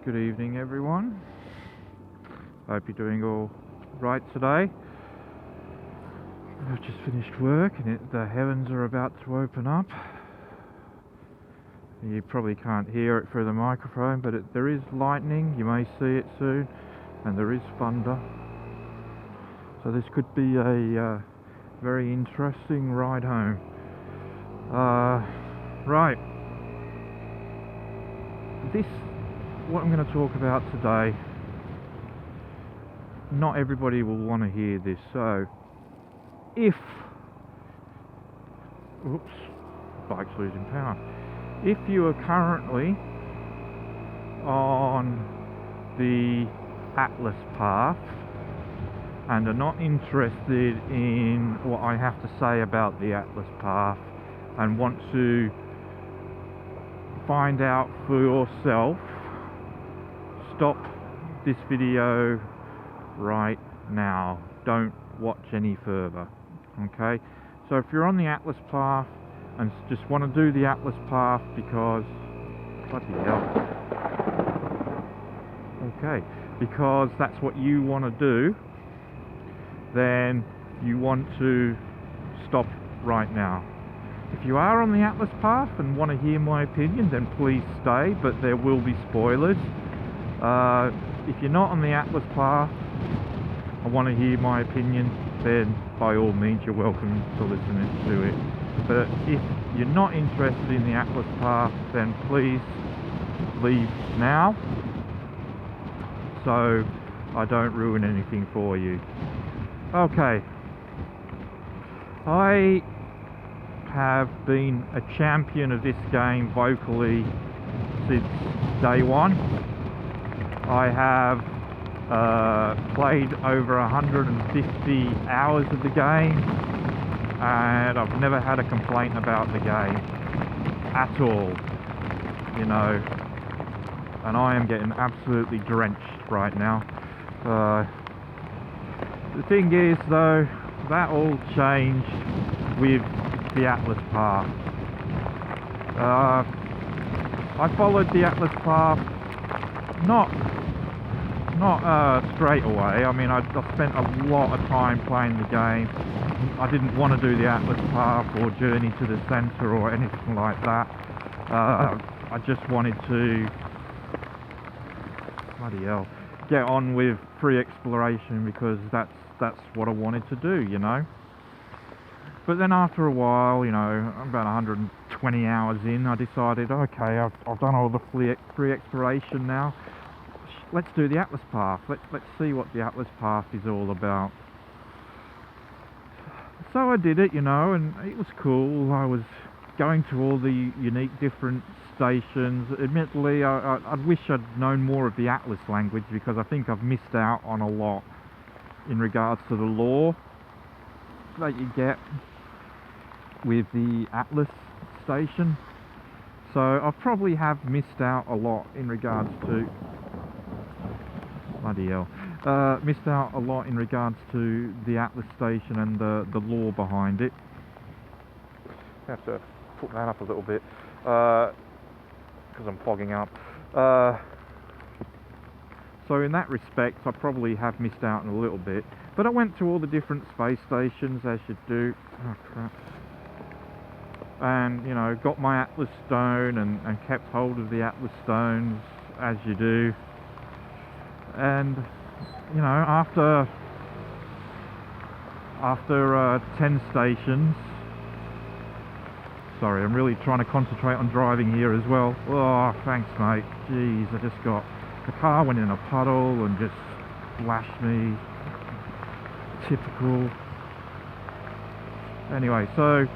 Good evening, everyone. Hope you're doing all right today. I've just finished work and the heavens are about to open up. You probably can't hear it through the microphone, but there is lightning. You may see it soon, and there is thunder. So this could be a very interesting ride home. Right. What I'm going to talk about today, not everybody will want to hear this, so if, oops, bike's losing power. If you are currently on the Atlas path and are not interested in what I have to say about the Atlas path and want to find out for yourself, stop this video right now. Don't watch any further. Okay, so if you're on the Atlas path and just want to do the Atlas path because, bloody hell, okay, because that's what you want to do, then you want to stop right now. If you are on the Atlas path and want to hear my opinion, then please stay, but there will be spoilers. If you're not on the Atlas path and want to hear my opinion, then by all means you're welcome to listen to it. But if you're not interested in the Atlas path, then please leave now, so I don't ruin anything for you. Okay, I have been a champion of this game vocally since day one. I have played over 150 hours of the game, and I've never had a complaint about the game at all, you know, and I am getting absolutely drenched right now. The thing is though, that all changed with the Atlas path. I followed the Atlas path not straight away. I mean, I spent a lot of time playing the game. I didn't want to do the Atlas path or Journey to the Center or anything like that. I just wanted to, bloody hell, get on with free exploration because that's what I wanted to do, you know. But then after a while, you know, about 120 hours in, I decided, okay, I've done all the free exploration now. Let's do the Atlas path. Let's see what the Atlas path is all about. So I did it, you know, and it was cool. I was going to all the unique different stations. Admittedly, I wish I'd known more of the Atlas language because I think I've missed out on a lot in regards to the lore that you get with the Atlas station. So I probably have missed out a lot in regards to, bloody hell, missed out a lot in regards to the Atlas station and the lore behind it. I have to put that up a little bit because I'm fogging up. So in that respect, I probably have missed out a little bit. But I went to all the different space stations, as you do. Oh crap. And, you know, got my Atlas stone and kept hold of the Atlas stones, as you do. And, you know, after 10 stations, sorry, I'm really trying to concentrate on driving here as well. Oh, thanks mate. Jeez, the car went in a puddle and just splashed me. Typical. Anyway, so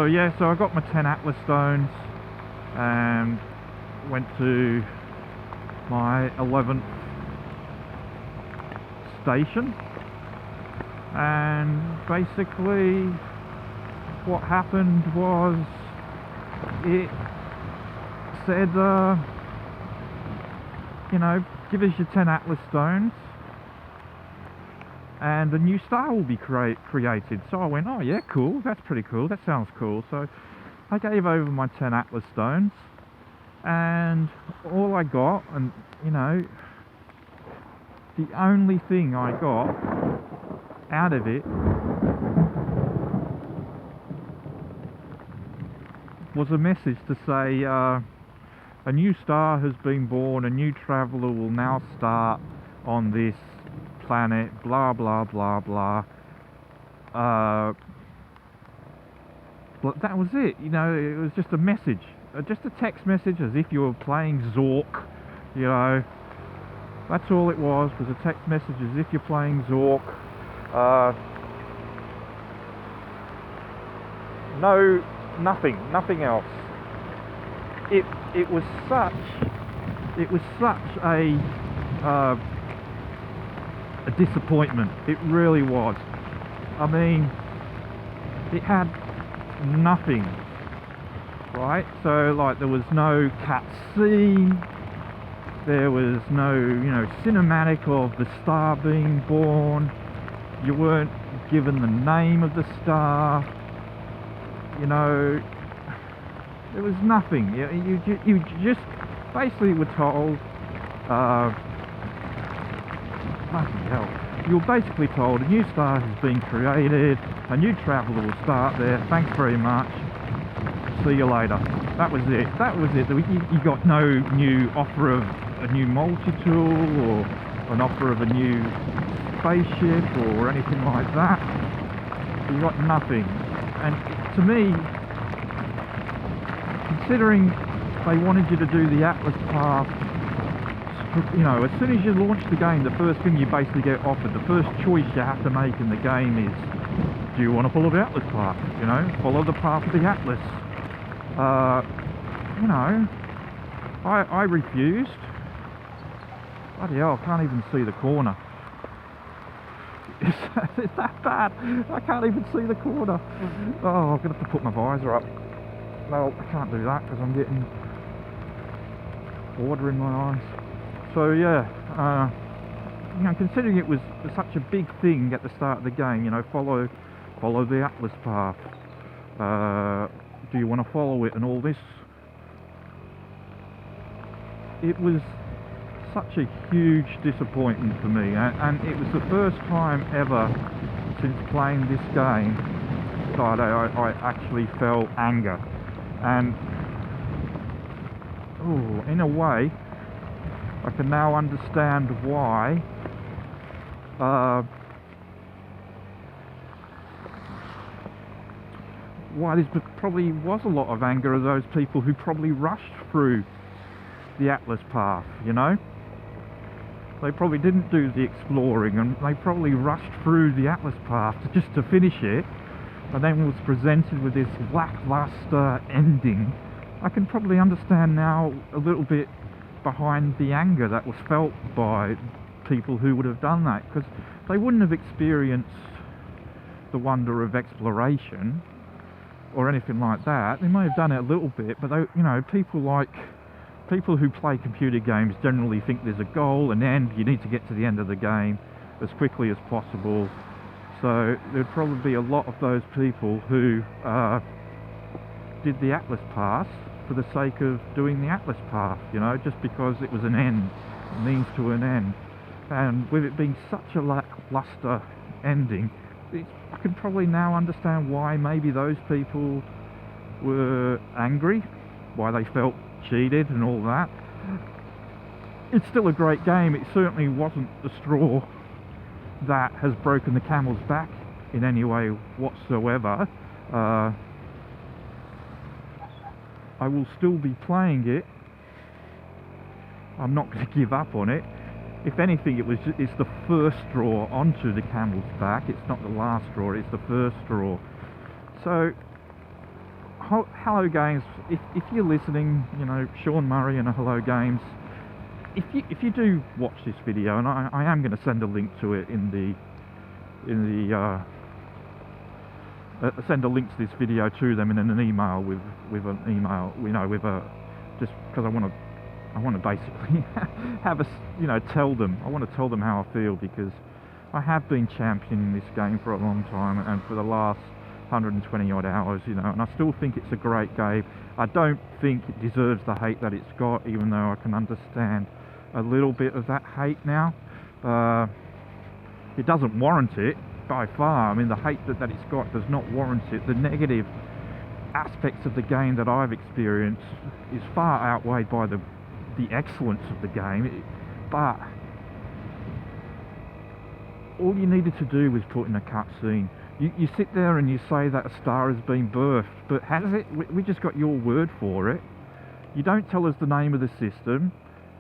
yeah, so I got my 10 Atlas stones and went to my 11th station, and basically what happened was it said, you know, give us your 10 Atlas stones and a new star will be created. So I went, oh yeah, cool, that's pretty cool, that sounds cool. So I I gave over my 10 Atlas stones, and all I got, and you know, the only thing I got out of it was a message to say a new star has been born, a new traveller will now start on this planet, blah blah blah blah. But that was it, you know. It was just a message, just a text message, as if you were playing Zork, you know. That's all it was a text message as if you're playing Zork. No, nothing else. It was such a disappointment. It really was. I mean, it had nothing, right? So like, there was no cutscene, there was no, you know, cinematic of the star being born. You weren't given the name of the star, you know. There was nothing. You just basically were told, bloody hell, you were basically told a new star has been created, a new traveller will start there, thanks very much, see you later. That was it. You got no new offer of a new multi-tool, or an offer of a new spaceship, or anything like that. You got nothing. And to me, considering they wanted you to do the Atlas path, you know, as soon as you launch the game, the first thing you basically get offered, the first choice you have to make in the game is, do you want to follow the Atlas path? You know, follow the path of the Atlas. You know, I refused. Bloody hell, I can't even see the corner. It's that bad. I can't even see the corner. Oh, I'm going to have to put my visor up. No, I can't do that because I'm getting water in my eyes. So yeah, you know, considering it was such a big thing at the start of the game, you know, follow the Atlas path. Do you want to follow it and all this? It was such a huge disappointment for me, and it was the first time ever since playing this game that I actually felt anger. And oh, in a way, I can now understand why there probably was a lot of anger of those people who probably rushed through the Atlas path, you know. They probably didn't do the exploring, and they probably rushed through the Atlas path just to finish it, and then was presented with this lackluster ending. I can probably understand now a little bit behind the anger that was felt by people who would have done that, because they wouldn't have experienced the wonder of exploration or anything like that. They may have done it a little bit, but they, you know, people who play computer games generally think there's a goal, an end, you need to get to the end of the game as quickly as possible. So there'd probably be a lot of those people who did the Atlas path for the sake of doing the Atlas path, you know, just because it was an end, a means to an end. And with it being such a lackluster ending, I can probably now understand why maybe those people were angry, why they felt cheated and all that. It's still a great game. It certainly wasn't the straw that has broken the camel's back in any way whatsoever. I will still be playing it. I'm not going to give up on it. If anything, it's the first straw onto the camel's back. It's not the last straw, it's the first straw. So Hello Games, if you're listening, you know, Sean Murray and Hello Games, if you do watch this video, and I am going to send a link to it send a link to this video to them in an email with an email, you know, with a, just because I want to basically have a, you know, tell them how I feel, because I have been championing this game for a long time, and for the last 120 odd hours, you know, and I still think it's a great game. I don't think it deserves the hate that it's got, even though I can understand a little bit of that hate now. It doesn't warrant it by far. I mean, the hate that it's got does not warrant it. The negative aspects of the game that I've experienced is far outweighed by the excellence of the game. But all you needed to do was put in a cutscene. You sit there and you say that a star has been birthed, but has it? We just got your word for it. You don't tell us the name of the system.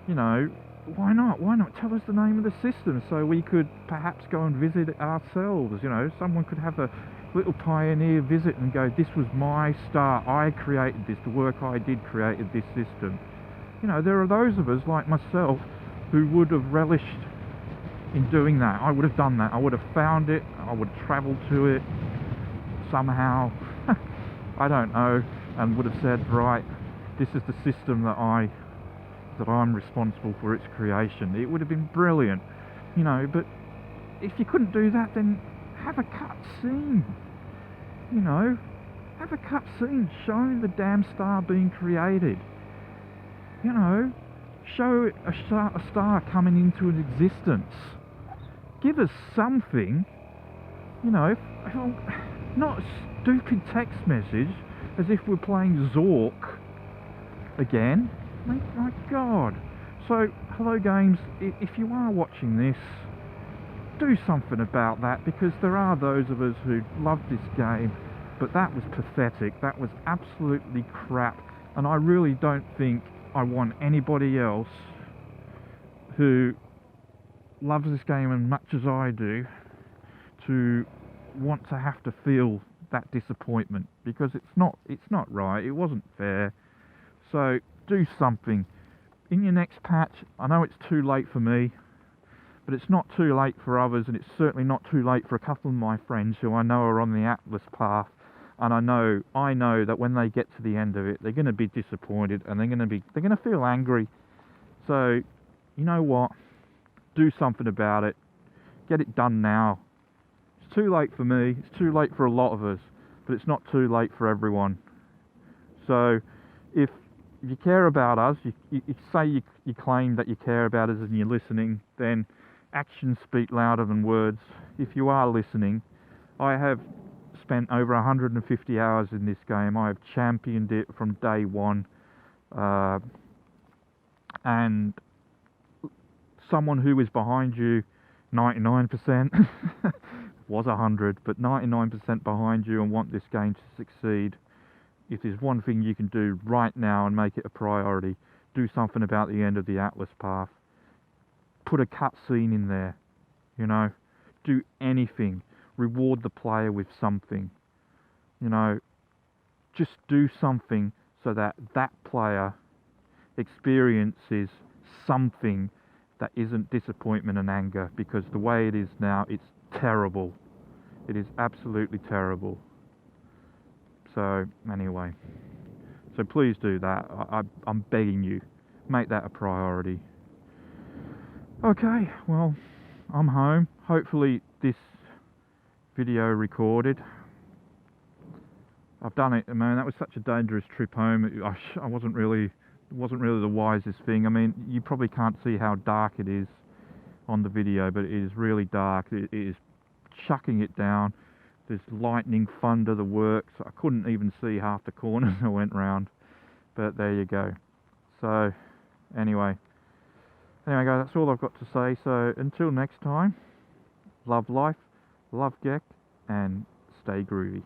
You know, why not? Why not tell us the name of the system so we could perhaps go and visit it ourselves? You know, someone could have a little pioneer visit and go, this was my star, I created this, the work I did created this system. You know, there are those of us like myself who would have relished in doing that. I would have done that. I would have found it, I would have travelled to it somehow, I don't know, and would have said, right, this is the system that I'm responsible for its creation. It would have been brilliant, you know. But if you couldn't do that, then have a cutscene, you know, have a cutscene showing the damn star being created, you know, show a star coming into an existence. Give us something, you know, not a stupid text message as if we're playing Zork again. My God. So, Hello Games, if you are watching this, do something about that, because there are those of us who love this game, but that was pathetic. That was absolutely crap, and I really don't think I want anybody else who loves this game as much as I do to want to have to feel that disappointment, because it's not right. It wasn't fair. So do something in your next patch. I know it's too late for me, but it's not too late for others, and it's certainly not too late for a couple of my friends who I know are on the Atlas path, and I know that when they get to the end of it, they're going to be disappointed, and they're going to feel angry. So, you know what? Do something about it. Get it done now. It's too late for me. It's too late for a lot of us, but it's not too late for everyone. So, if you care about us, you say you claim that you care about us and you're listening, then actions speak louder than words. If you are listening, I have spent over 150 hours in this game. I have championed it from day one, and someone who is behind you 99% was 100, but 99% behind you and want this game to succeed. If there's one thing you can do right now and make it a priority, do something about the end of the Atlas path. Put a cutscene in there, you know. Do anything. Reward the player with something, you know. Just do something so that that player experiences something that isn't disappointment and anger, because the way it is now, it's terrible. It is absolutely terrible. So anyway, so please do that. I'm begging you, make that a priority. Okay, well, I'm home. Hopefully this video recorded. I've done it, man. That was such a dangerous trip home. I wasn't really the wisest thing. I mean, you probably can't see how dark it is on the video, but it is really dark. It is chucking it down. There's lightning, thunder, the works. I couldn't even see half the corners I went round. But there you go. So, anyway, guys, that's all I've got to say. So, until next time, love life, love Gek, and stay groovy.